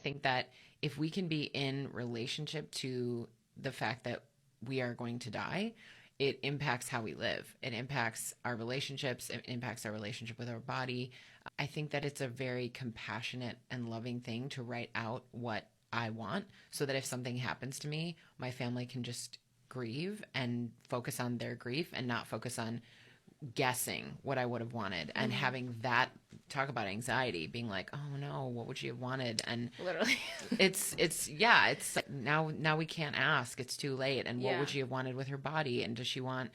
think that if we can be in relationship to the fact that we are going to die, it impacts how we live. It impacts our relationships. It impacts our relationship with our body. I think that it's a very compassionate and loving thing to write out what I want so that if something happens to me, my family can just grieve and focus on their grief and not focus on guessing what I would have wanted and having that talk about anxiety, being like, oh no, what would she have wanted? And Literally. it's now we can't ask, it's too late. And what would she have wanted with her body? And does she want,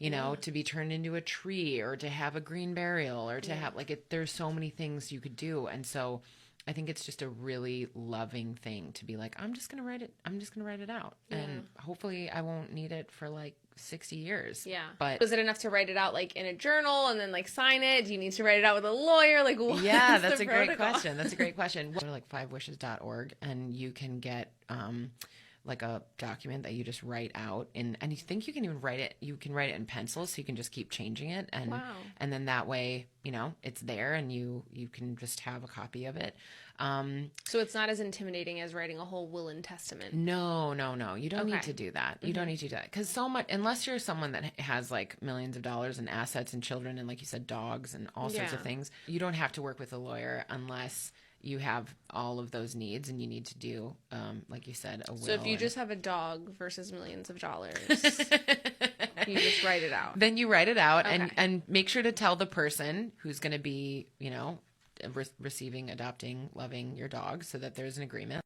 to be turned into a tree or to have a green burial or to have there's so many things you could do. And so I think it's just a really loving thing to be like, I'm just going to write it out. Yeah. And hopefully I won't need it for 60 years. Yeah. But was it enough to write it out in a journal and then sign it? Do you need to write it out with a lawyer? Yeah, that's a great question. That's a great question. Go to 5wishes.org and you can get a document that you just write out and you think you can even write it in pencil, so you can just keep changing it and then that way it's there and you can just have a copy of it. So it's not as intimidating as writing a whole will and testament. No, you don't need to do that. You don't need to do that because so much, unless you're someone that has millions of dollars in assets and children and, like you said, dogs and all sorts of things, you don't have to work with a lawyer unless you have all of those needs and you need to do, like you said, a will. So if you just have a dog versus millions of dollars, you just write it out. Then you write it out and make sure to tell the person who's going to be, receiving, adopting, loving your dog so that there's an agreement.